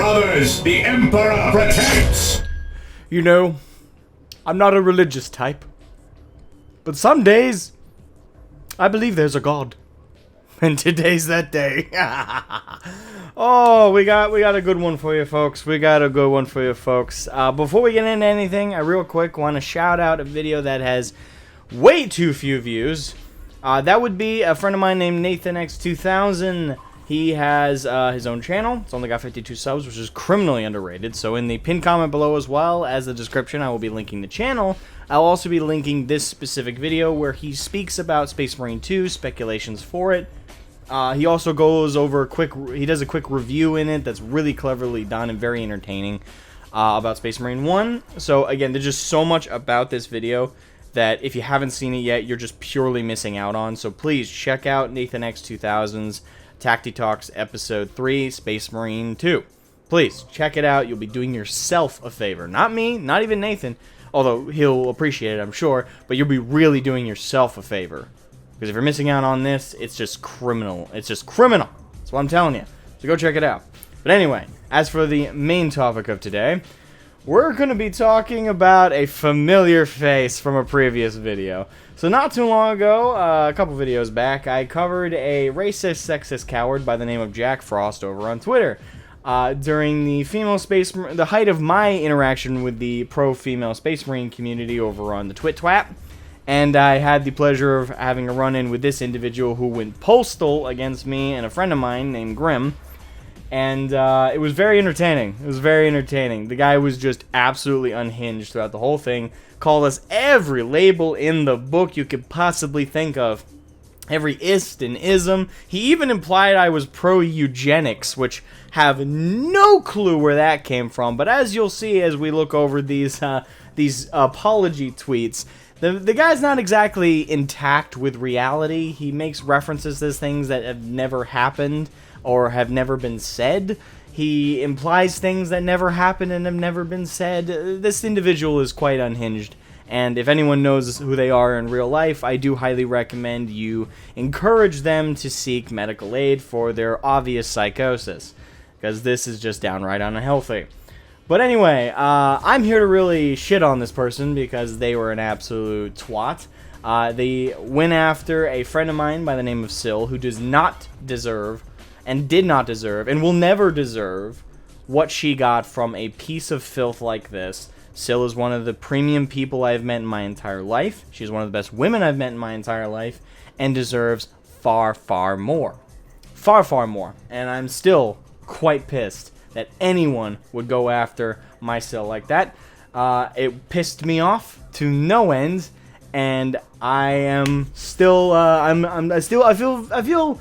brothers the Emperor protects! You know, I'm not a religious type. But some days, I believe there's a God. And today's that day. Oh, we got a good one for you, folks. Before we get into anything, I real quick want to shout out a video that has way too few views. That would be a friend of mine named NathanX2000. He has his own channel. It's only got 52 subs, which is criminally underrated. So in the pinned comment below, as well as the description, I will be linking the channel. I'll also be linking this specific video where he speaks about Space Marine 2, speculations for it. He also goes over he does a quick review in it that's really cleverly done and very entertaining about Space Marine 1. So again, there's just so much about this video that if you haven't seen it yet, you're just purely missing out on. So please check out NathanX2000's Tacti Talks Episode 3, Space Marine 2. Please, check it out. You'll be doing yourself a favor. Not me, not even Nathan, although he'll appreciate it, I'm sure, but you'll be really doing yourself a favor. Because if you're missing out on this, it's just criminal. It's just criminal. That's what I'm telling you. So go check it out. But anyway, as for the main topic of today, we're going to be talking about a familiar face from a previous video. So not too long ago, a couple videos back, I covered a racist, sexist coward by the name of Jack Frost over on Twitter. During the height of my interaction with the pro-female Space Marine community over on the Twit-Twat. And I had the pleasure of having a run-in with this individual who went postal against me and a friend of mine named Grim. And it was very entertaining. The guy was just absolutely unhinged throughout the whole thing. Called us every label in the book you could possibly think of. Every ist and ism. He even implied I was pro-eugenics, which have no clue where that came from. But as you'll see as we look over these apology tweets, the guy's not exactly intact with reality. He makes references to things that have never happened or have never been said. He implies things that never happened and have never been said. This individual is quite unhinged. And if anyone knows who they are in real life, I do highly recommend you encourage them to seek medical aid for their obvious psychosis. Because this is just downright unhealthy. But anyway, I'm here to really shit on this person because they were an absolute twat. They went after a friend of mine by the name of Syl, who does not deserve, and did not deserve, and will never deserve, what she got from a piece of filth like this. Syl is one of the premium people I've met in my entire life. She's one of the best women I've met in my entire life, and deserves far, far more. Far, far more. And I'm still quite pissed that anyone would go after my Syl like that. It pissed me off to no end, and I am still, I feel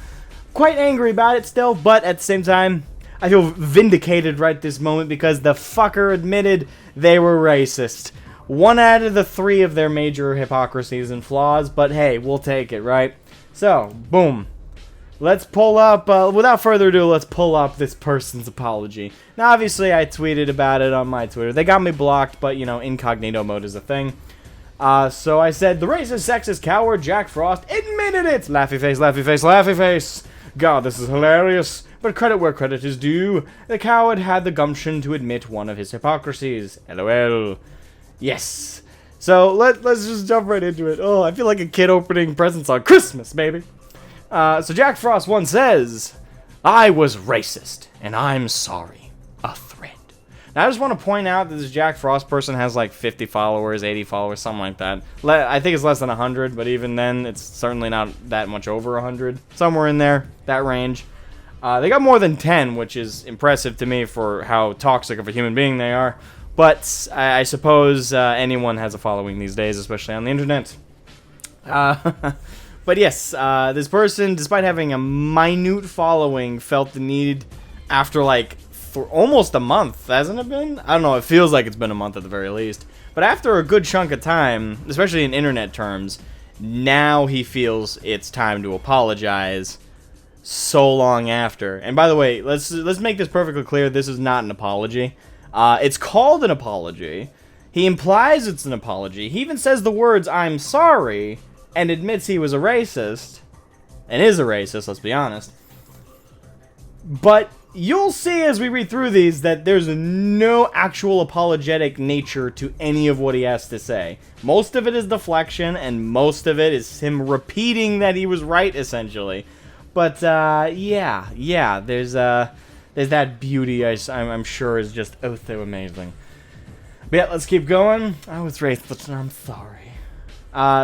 quite angry about it still, but at the same time, I feel vindicated right this moment because the fucker admitted they were racist. One out of the 3 of their major hypocrisies and flaws, but hey, we'll take it, right? So, boom. Let's pull up, without further ado, let's pull up this person's apology. Now, obviously, I tweeted about it on my Twitter. They got me blocked, but, you know, incognito mode is a thing. So I said, the racist, sexist coward Jack Frost admitted it! Laughy face, laughy face, laughy face! God, this is hilarious. But credit where credit is due. The coward had the gumption to admit one of his hypocrisies. LOL. Yes. So, let's just jump right into it. Oh, I feel like a kid opening presents on Christmas, baby. So Jack Frost once says, I was racist, and I'm sorry. A thread. Now, I just want to point out that this Jack Frost person has like 50 followers, 80 followers, something like that. I think it's less than 100, but even then, it's certainly not that much over 100. Somewhere in there, that range. They got more than 10, which is impressive to me for how toxic of a human being they are. But I suppose anyone has a following these days, especially on the internet. But yes, this person, despite having a minute following, felt the need after like for almost a month, hasn't it been? I don't know, it feels like it's been a month at the very least. But after a good chunk of time, especially in internet terms, now he feels it's time to apologize so long after. And by the way, let's make this perfectly clear, this is not an apology. It's called an apology. He implies it's an apology. He even says the words, I'm sorry, and admits he was a racist, and is a racist, let's be honest. But you'll see as we read through these that there's no actual apologetic nature to any of what he has to say. Most of it is deflection, and most of it is him repeating that he was right, essentially. But, yeah, there's that beauty I'm sure is just oh so amazing. But yeah, let's keep going. I was racist and I'm sorry.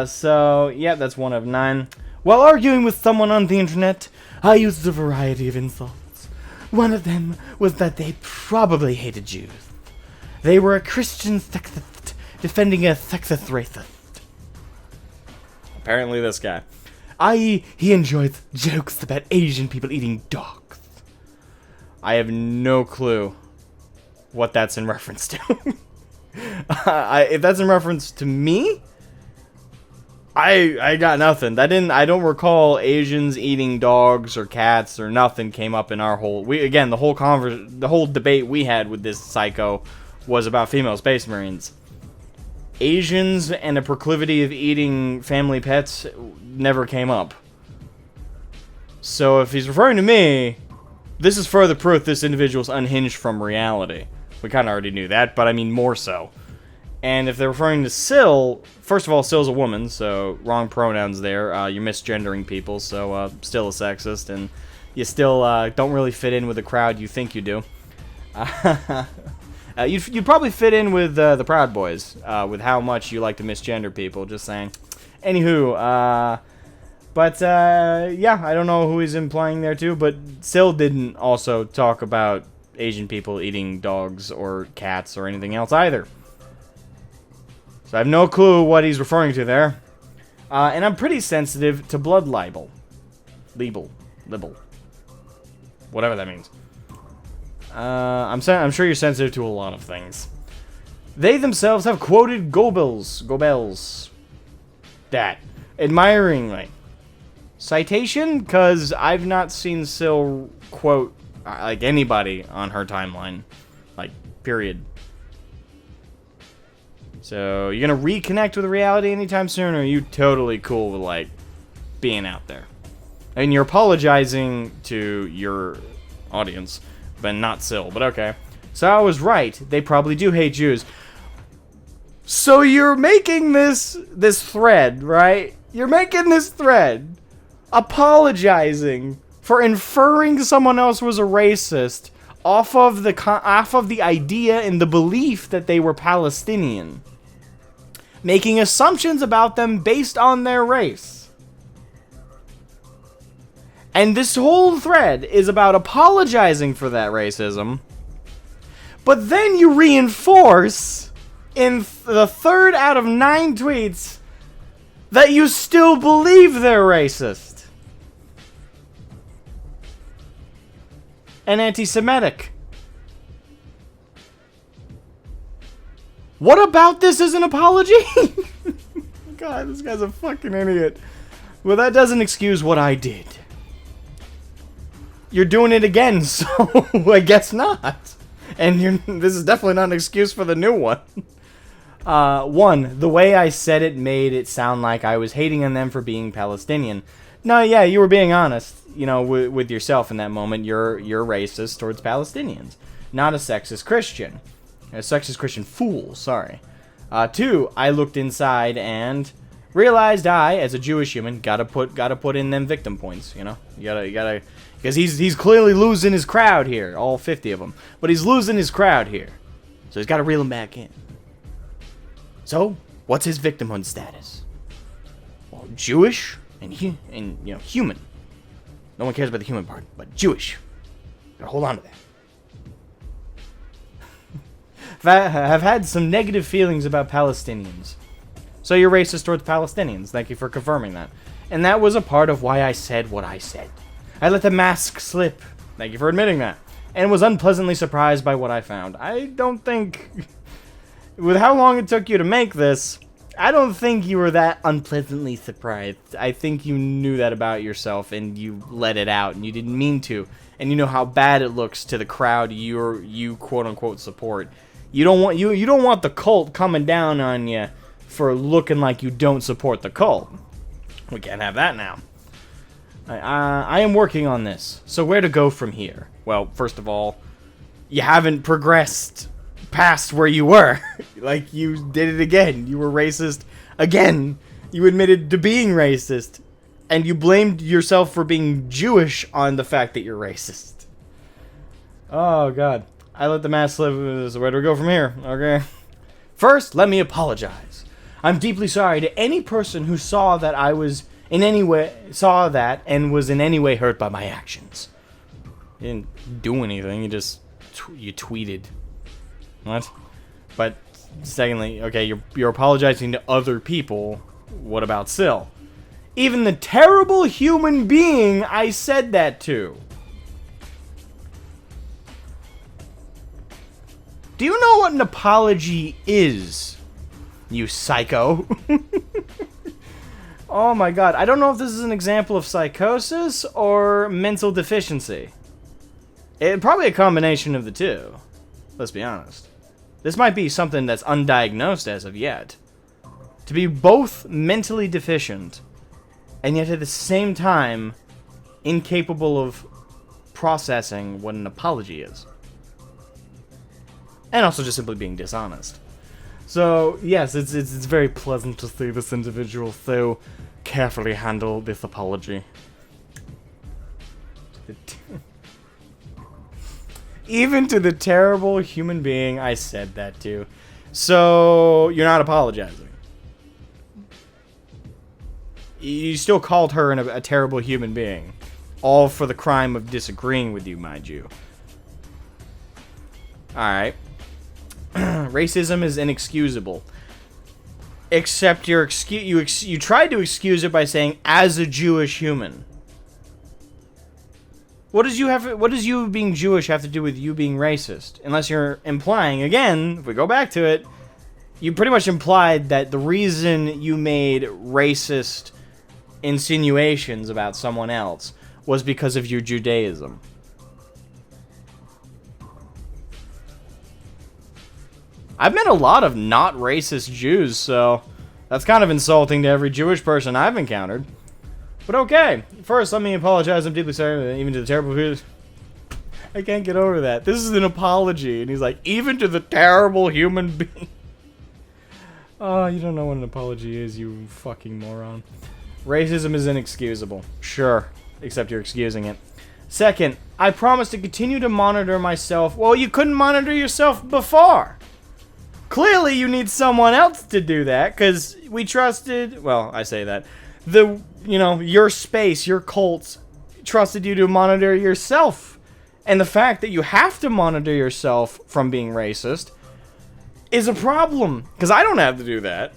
So, yeah, that's one of 9. While arguing with someone on the internet, I used a variety of insults. One of them was that they probably hated Jews. They were a Christian sexist defending a sexist racist. Apparently this guy. I.e., he enjoys jokes about Asian people eating dogs. I have no clue what that's in reference to. If that's in reference to me, I got nothing. I don't recall Asians eating dogs or cats or nothing came up in our whole. The whole debate we had with this psycho was about female space marines. Asians and a proclivity of eating family pets never came up. So if he's referring to me, this is further proof this individual's unhinged from reality. We kind of already knew that, but I mean more so. And if they're referring to Syl, first of all, Syl's a woman, so wrong pronouns there. You're misgendering people, so still a sexist, and you still don't really fit in with the crowd you think you do. You'd probably fit in with the Proud Boys, with how much you like to misgender people, just saying. Anywho, yeah, I don't know who he's implying there too, but Syl didn't also talk about Asian people eating dogs or cats or anything else either. So I have no clue what he's referring to there. And I'm pretty sensitive to blood libel. Libel. Whatever that means. I'm sure you're sensitive to a lot of things. They themselves have quoted Goebbels. That. Admiringly. Citation? Because I've not seen Syl quote, like, anybody on her timeline. Like, period. So, you're gonna reconnect with reality anytime soon, or are you totally cool with, like, being out there? And you're apologizing to your audience, but not Syl, but okay. So I was right, they probably do hate Jews. So you're making this thread, right? You're making this thread apologizing for inferring someone else was a racist off of the idea and the belief that they were Palestinian. Making assumptions about them based on their race. And this whole thread is about apologizing for that racism. But then you reinforce in the 3rd out of 9 tweets that you still believe they're racist. And anti-Semitic. What about this is an apology? God, this guy's a fucking idiot. Well, that doesn't excuse what I did. You're doing it again, so I guess not. And this is definitely not an excuse for the new one. 1, the way I said it made it sound like I was hating on them for being Palestinian. No, yeah, you were being honest, you know, with yourself in that moment. You're racist towards Palestinians, not a sexist Christian. A sexist Christian fool, sorry. 2, I looked inside and realized I, as a Jewish human, gotta put in them victim points, you know? You gotta, because he's clearly losing his crowd here, all 50 of them. But he's losing his crowd here. So he's gotta reel him back in. So, what's his victimhood status? Well, Jewish and you know, human. No one cares about the human part, but Jewish. Gotta hold on to that. Have had some negative feelings about Palestinians. So you're racist towards Palestinians. Thank you for confirming that. And that was a part of why I said what I said. I let the mask slip. Thank you for admitting that. And was unpleasantly surprised by what I found. I don't think... With how long it took you to make this, I don't think you were that unpleasantly surprised. I think you knew that about yourself and you let it out and you didn't mean to. And you know how bad it looks to the crowd you quote-unquote support. You don't want the cult coming down on you for looking like you don't support the cult. We can't have that now. I am working on this. So where to go from here? Well, first of all, you haven't progressed past where you were. Like, you did it again. You were racist again. You admitted to being racist. And you blamed yourself for being Jewish on the fact that you're racist. Oh, God. I let the mask slip. So where do we go from here? Okay. First, let me apologize. I'm deeply sorry to any person who saw that I was in any way, saw that and was in any way hurt by my actions. You didn't do anything. You just, you tweeted. What? But secondly, okay, you're apologizing to other people. What about Syl? Even the terrible human being I said that to. Do you know what an apology is, you psycho? Oh my god, I don't know if this is an example of psychosis or mental deficiency. Probably a combination of the two. Let's be honest. This might be something that's undiagnosed as of yet. To be both mentally deficient, and yet at the same time, incapable of processing what an apology is. And also just simply being dishonest. So, yes, it's very pleasant to see this individual so carefully handle this apology. Even to the terrible human being I said that to. So, you're not apologizing. You still called her a terrible human being. All for the crime of disagreeing with you, mind you. Alright. Racism is inexcusable. Except you tried to excuse it by saying, as a Jewish human. What does you being Jewish have to do with you being racist? Unless you're implying, again, if we go back to it, you pretty much implied that the reason you made racist insinuations about someone else was because of your Judaism. I've met a lot of not racist Jews, so that's kind of insulting to every Jewish person I've encountered. But okay, first let me apologize. I'm deeply sorry, even to the terrible people. I can't get over that. This is an apology, and he's like, even to the terrible human being. Oh, you don't know what an apology is, you fucking moron. Racism is inexcusable. Sure, except you're excusing it. Second, I promise to continue to monitor myself. Well, you couldn't monitor yourself before. Clearly, you need someone else to do that, because we trusted... Well, I say that. Your space, your cults, trusted you to monitor yourself. And the fact that you have to monitor yourself from being racist is a problem. Because I don't have to do that.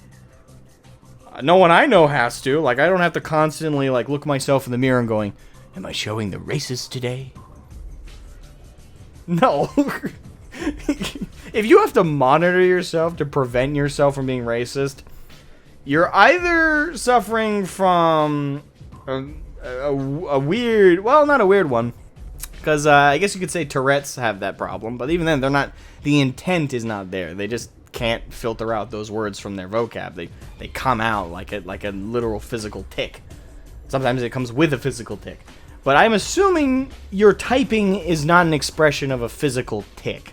No one I know has to. Like, I don't have to constantly, like, look myself in the mirror and going, am I showing the racist today? No. If you have to monitor yourself to prevent yourself from being racist, you're either suffering from a weird... Well, not a weird one. Because I guess you could say Tourette's have that problem. But even then, they're not... The intent is not there. They just can't filter out those words from their vocab. They come out like a literal physical tick. Sometimes it comes with a physical tick. But I'm assuming your typing is not an expression of a physical tick.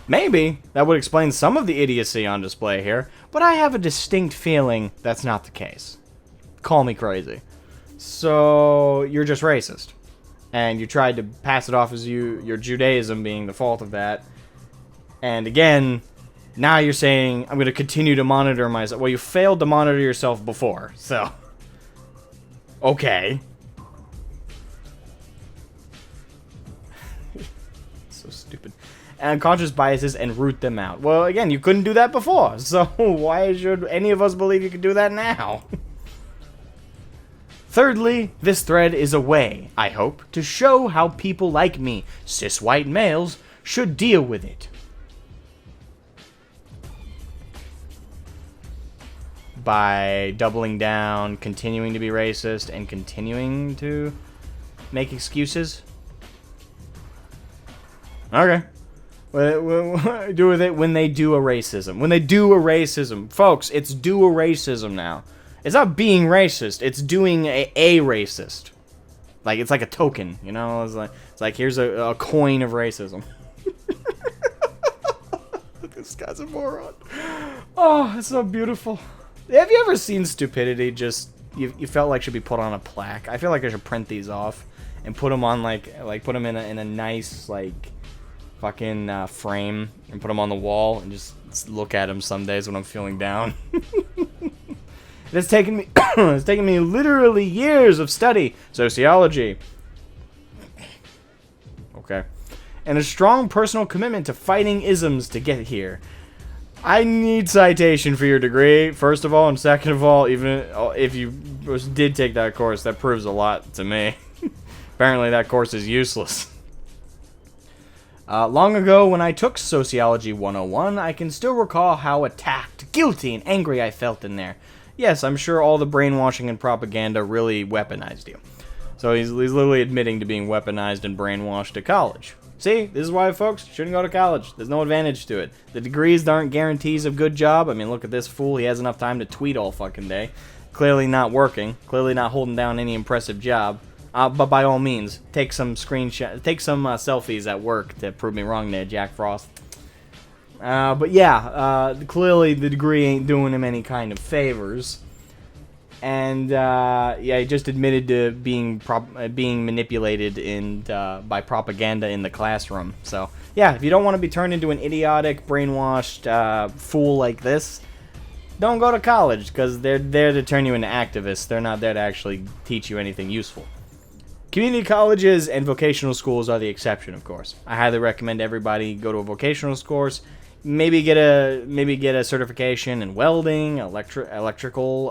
Maybe that would explain some of the idiocy on display here, but I have a distinct feeling that's not the case. Call me crazy. So, you're just racist. And you tried to pass it off as your Judaism being the fault of that. And again, now you're saying, I'm going to continue to monitor myself. Well, you failed to monitor yourself before, so... Okay. So stupid. Unconscious biases and root them out. Well, again, you couldn't do that before, so why should any of us believe you can do that now? Thirdly, this thread is a way, I hope, to show how people like me, cis white males, should deal with it. By doubling down, continuing to be racist, and continuing to make excuses? Okay. What do with it when they do a racism? When they do a racism. Folks, it's do a racism now. It's not being racist, it's doing a racist. Like, it's like a token, you know? It's like here's a coin of racism. This guy's a moron. Oh, it's so beautiful. Have you ever seen stupidity just you felt like should be put on a plaque? I feel like I should print these off and put them on like put them in a nice like fucking frame and put them on the wall and just look at them some days when I'm feeling down. It's taken me literally years of study, sociology. Okay. And a strong personal commitment to fighting isms to get here. I need citation for your degree, first of all, and second of all, even if you did take that course, that proves a lot to me. Apparently that course is useless. Long ago, when I took Sociology 101, I can still recall how attacked, guilty, and angry I felt in there. Yes, I'm sure all the brainwashing and propaganda really weaponized you. So he's literally admitting to being weaponized and brainwashed at college. See, this is why, folks, you shouldn't go to college. There's no advantage to it. The degrees aren't guarantees of good job. I mean, look at this fool. He has enough time to tweet all fucking day. Clearly not working. Clearly not holding down any impressive job. But by all means, take some selfies at work to prove me wrong there, Jack Frost. But yeah, clearly the degree ain't doing him any kind of favors. And yeah, he just admitted to being manipulated by propaganda in the classroom. So yeah, if you don't want to be turned into an idiotic, brainwashed fool like this, don't go to college, because they're there to turn you into activists. They're not there to actually teach you anything useful. Community colleges and vocational schools are the exception, of course. I highly recommend everybody go to a vocational course. Maybe get a certification in welding, electrical,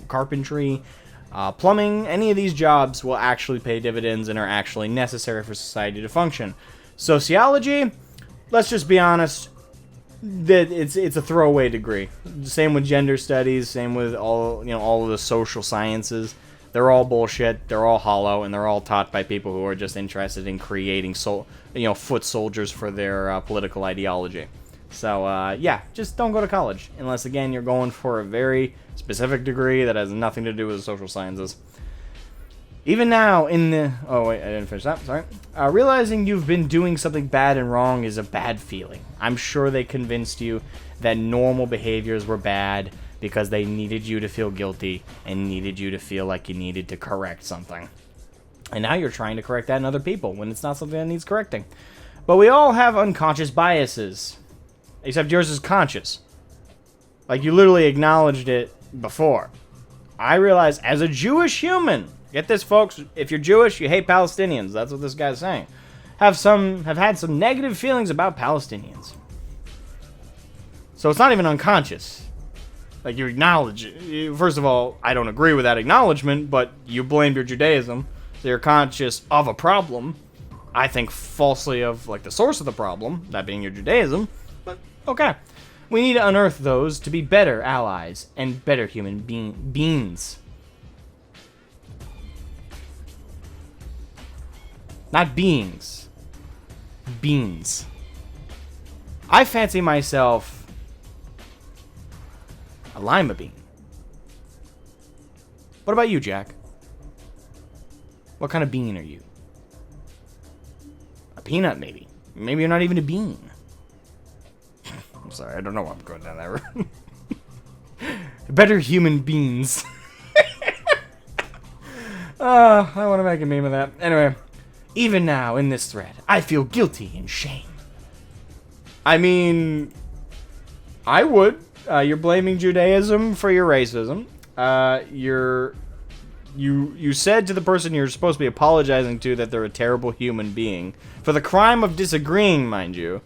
carpentry, plumbing. Any of these jobs will actually pay dividends and are actually necessary for society to function. Sociology, let's just be honest, that it's a throwaway degree. Same with gender studies. Same with all of the social sciences. They're all bullshit. They're all hollow, and they're all taught by people who are just interested in creating foot soldiers for their political ideology. So, yeah, just don't go to college. Unless, again, you're going for a very specific degree that has nothing to do with the social sciences. Even now, oh, wait, I didn't finish that. Sorry. Realizing you've been doing something bad and wrong is a bad feeling. I'm sure they convinced you that normal behaviors were bad because they needed you to feel guilty and needed you to feel like you needed to correct something. And now you're trying to correct that in other people when it's not something that needs correcting. But we all have unconscious biases. Except yours is conscious. Like, you literally acknowledged it before. I realize, as a Jewish human, get this, folks, if you're Jewish, you hate Palestinians. That's what this guy's saying. Have had some negative feelings about Palestinians. So it's not even unconscious. Like, you acknowledge it. First of all, I don't agree with that acknowledgement, but you blamed your Judaism, so you're conscious of a problem. I think falsely of, like, the source of the problem, that being your Judaism. But, okay. We need to unearth those to be better allies and better human beings. Not beings. Beans. I fancy myself a lima bean. What about you, Jack? What kind of bean are you? A peanut, maybe. Maybe you're not even a bean. I'm sorry, I don't know why I'm going down that road. Better human beings. I want to make a meme of that. Anyway, even now in this thread, I feel guilty and shame. I mean, I would. You're blaming Judaism for your racism. You said to the person you're supposed to be apologizing to that they're a terrible human being for the crime of disagreeing, mind you.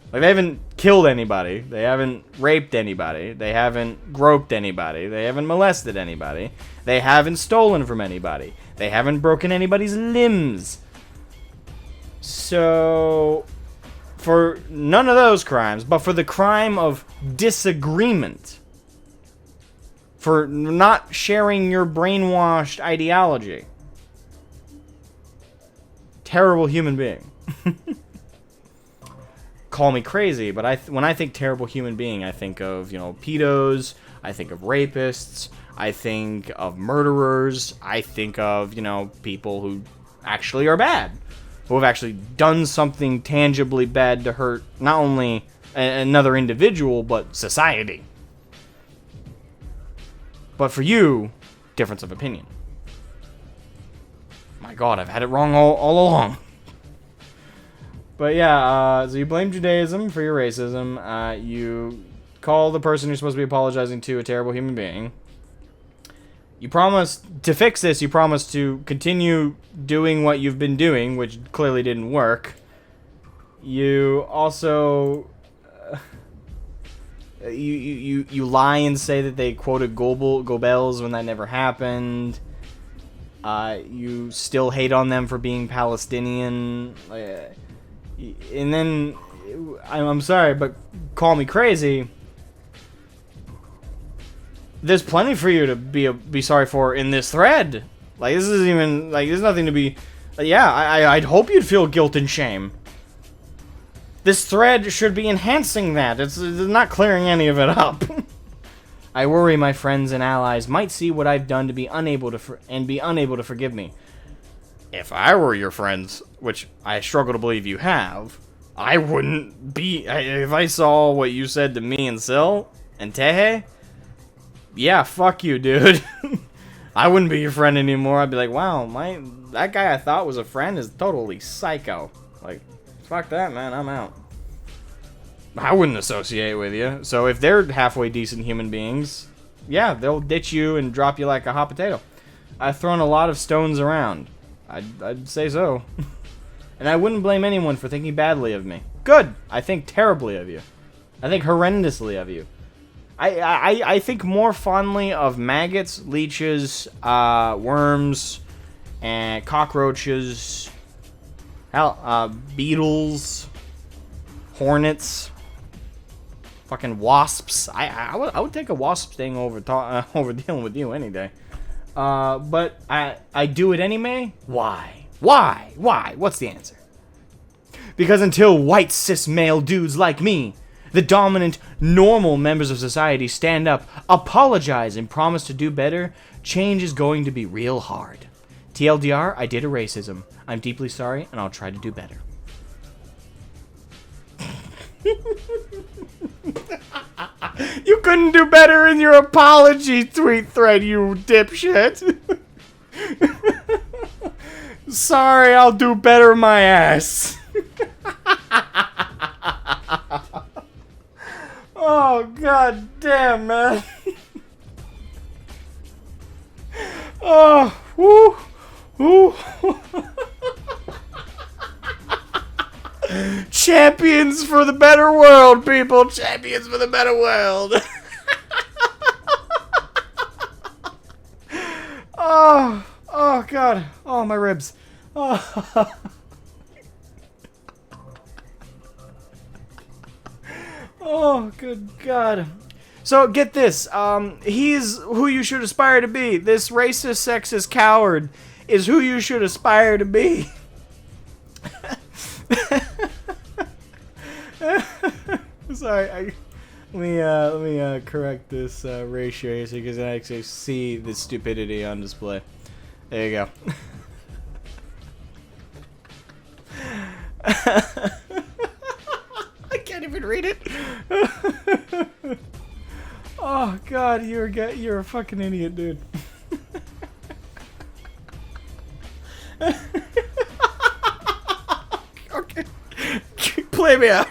Like, they haven't killed anybody. They haven't raped anybody. They haven't groped anybody. They haven't molested anybody. They haven't stolen from anybody. They haven't broken anybody's limbs. So, for none of those crimes, but for the crime of disagreement, for not sharing your brainwashed ideology, terrible human being. Call me crazy, but when I think terrible human being, I think of, pedos, I think of rapists. I think of murderers. I think of, you know, people who actually are bad. Who have actually done something tangibly bad to hurt not only another individual, but society. But for you, difference of opinion. My God, I've had it wrong all along. But yeah, so you blame Judaism for your racism. You call the person you're supposed to be apologizing to a terrible human being. You promise to fix this. You promise to continue doing what you've been doing, which clearly didn't work. You also you lie and say that they quoted Goebbels when that never happened. You still hate on them for being Palestinian. And then, I'm sorry, but call me crazy. There's plenty for you to be sorry for in this thread. Like, this isn't even, like, there's nothing to be, yeah, I'd hope you'd feel guilt and shame. This thread should be enhancing that. It's not clearing any of it up. I worry my friends and allies might see what I've done to be unable to forgive me. If I were your friends, which I struggle to believe you have, I wouldn't be. If I saw what you said to me and Sil and Tehe, yeah, fuck you, dude. I wouldn't be your friend anymore. I'd be like, wow, that guy I thought was a friend is totally psycho. Like, fuck that, man. I'm out. I wouldn't associate with you. So if they're halfway decent human beings, yeah, they'll ditch you and drop you like a hot potato. I've thrown a lot of stones around. I'd say so. And I wouldn't blame anyone for thinking badly of me. Good. I think terribly of you. I think horrendously of you. I think more fondly of maggots, leeches, worms, and cockroaches, beetles, hornets, fucking wasps. I would take a wasp sting over dealing with you any day. But I do it anyway. Why? What's the answer? Because until white cis male dudes like me, the dominant, normal members of society, stand up, apologize, and promise to do better, change is going to be real hard. TLDR, I did a racism. I'm deeply sorry, and I'll try to do better. You couldn't do better in your apology tweet thread, you dipshit. Sorry, I'll do better my ass. Oh, god damn, man. Oh, woo, woo. Champions for the better world, people. Champions for the better world. Oh, god. Oh, my ribs. Oh. Oh, good god. So, get this. He's who you should aspire to be. This racist, sexist coward is who you should aspire to be. Sorry, let me correct this ratio so you can actually see the stupidity on display. There you go. I can't even read it. Oh god, you're a fucking idiot, dude. Okay, play me out.